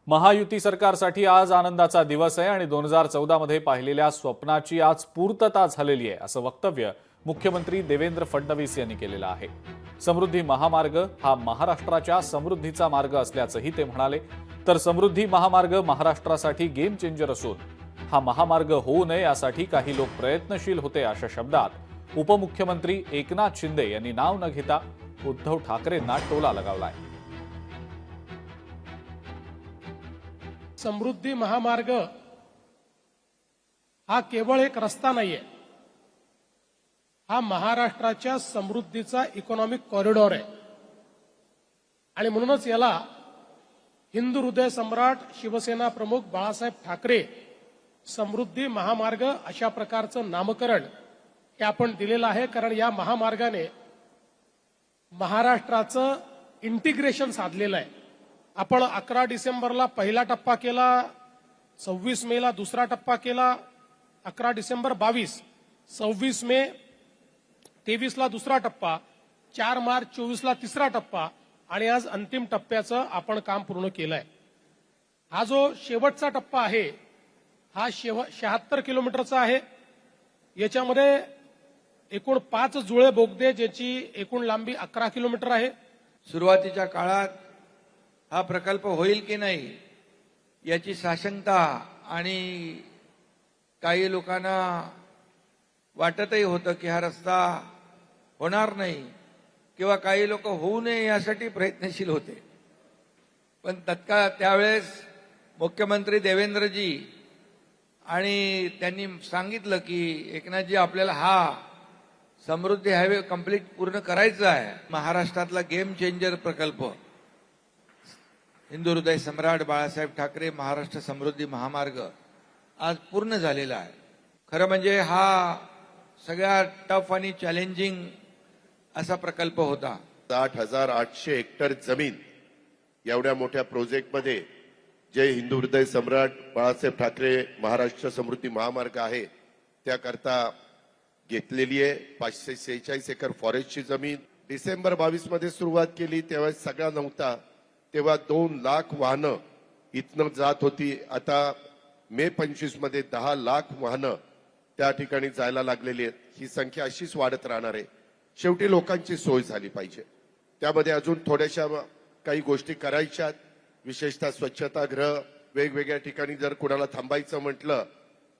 महायुती सरकारसाठी आज आनंदाचा दिवस आहे आणि 2014 मध्ये पाहिलेल्या स्वप्नाची आज पूर्तता झालेली आहे असं वक्तव्य मुख्यमंत्री देवेंद्र फडणवीस यांनी केलेलं आहे। समृद्धी महामार्ग हा महाराष्ट्राच्या समृद्धीचा मार्ग असल्याचंही ते म्हणाले। तर समृद्धी महामार्ग महाराष्ट्रासाठी गेम चेंजर असून हा महामार्ग होऊ नये यासाठी काही लोक प्रयत्नशील होते अशा शब्दात उपमुख्यमंत्री एकनाथ शिंदे यांनी नाव न घेता उद्धव ठाकरेंना टोला लगावलाय। समृद्धी महामार्ग हा केवळ एक रस्ता नाहीये, हा महाराष्ट्राच्या समृद्धीचा इकॉनॉमिक कॉरिडॉर आहे आणि म्हणूनच याला हिंदू हृदय सम्राट शिवसेना प्रमुख बाळासाहेब ठाकरे समृद्धी महामार्ग अशा प्रकारचं नामकरण हे आपण दिलेलं आहे। कारण या महामार्गाने महाराष्ट्राचं इंटिग्रेशन साधलेलं आहे। आपण 11 डिसेंबरला पहिला टप्पा केला, 26 मेला दुसरा टप्पा केला, 11 डिसेंबर 22, 26 मे 23ला दुसरा टप्पा, 4 मार्च 24ला तिसरा टप्पा आणि आज अंतिम टप्प्याचं आपण काम पूर्ण केलंय। हा जो शेवटचा टप्पा आहे हा 76 किलोमीटरचा आहे। याच्यामध्ये एकूण 5 जुळे बोगदे ज्याची एकूण लांबी 11 किलोमीटर आहे। सुरुवातीच्या काळात हा प्रकल्प होईल की नाही याची साशंकता आणि काही लोकांना वाटतही होतं की हा रस्ता होणार नाही किंवा काही लोक होऊ नये यासाठी प्रयत्नशील होते। पण तत्काळ त्यावेळेस मुख्यमंत्री देवेंद्रजी आणि त्यांनी सांगितलं की एकनाथजी आपल्याला हा समृद्धी हायवे कंप्लीट पूर्ण करायचा आहे। महाराष्ट्रातला गेम चेंजर प्रकल्प हिंदू हृदय सम्राट बाळासाहेब ठाकरे महाराष्ट्र समृद्धी महामार्ग आज पूर्ण झालेला आहे। खरं म्हणजे हा सगळ्यात टफ आणि चॅलेंजिंग असा प्रकल्प होता। 8,800 हेक्टर जमीन एवढ्या मोठ्या प्रोजेक्टमध्ये जे हिंदू हृदय सम्राट बाळासाहेब ठाकरे महाराष्ट्र समृद्धी महामार्ग आहे त्याकरता घेतलेली आहे। 546 एकर फॉरेस्टची जमीन डिसेंबर 22 मध्ये सुरुवात केली तेव्हा सगळा नव्हता, तेव्हा 2 लाख वाहनं इथनं जात होती। आता मे 25 मध्ये 10 लाख वाहनं त्या ठिकाणी जायला लागलेली आहेत। ही संख्या अशीच वाढत राहणार आहे। शेवटी लोकांची सोय झाली पाहिजे, त्यामध्ये अजून थोड्याशा काही गोष्टी करायच्यात। विशेषतः स्वच्छतागृह वेगवेगळ्या ठिकाणी जर कुणाला थांबायचं म्हटलं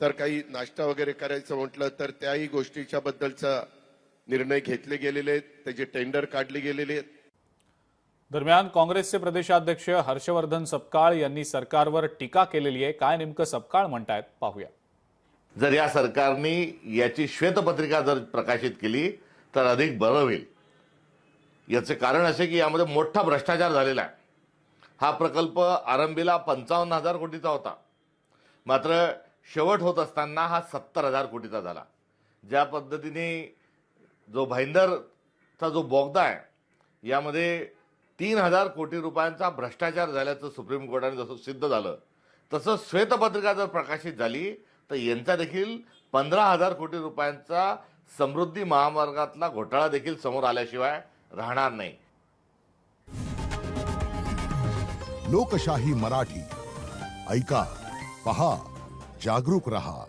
तर काही नाश्ता वगैरे करायचं म्हटलं तर त्याही गोष्टीच्या बद्दलचा निर्णय घेतले गेलेले आहेत, त्याचे टेंडर काढले गेलेले आहेत। दरम्यान काँग्रेसचे प्रदेशाध्यक्ष हर्षवर्धन सपकाळ यांनी सरकारवर टीका केलेली आहे। काय नेमकं सपकाळ म्हणतायत पाहूया। जर या सरकारने याची श्वेतपत्रिका जर प्रकाशित केली तर अधिक बरं होईल। याचे कारण असे की यामध्ये मोठा भ्रष्टाचार झालेला आहे। हा प्रकल्प आरंभीला 55,000 कोटीचा होता, मात्र शेवट होत असताना हा 70,000 कोटीचा झाला। ज्या पद्धतीने जो भाईंदरचा जो बोगदा आहे यामध्ये 3,000 कोटी रुपयांचा भ्रष्टाचार झाल्याचं सुप्रीम कोर्टाने जसं सिद्ध झालं, तसं श्वेतपत्रिका जर प्रकाशित झाली तर यांचा देखील 15,000 कोटी रुपयांचा समृद्धी महामार्गातला घोटाळा देखील समोर आल्याशिवाय राहणार नाही। लोकशाही मराठी ऐका, पहा, जागरूक रहा।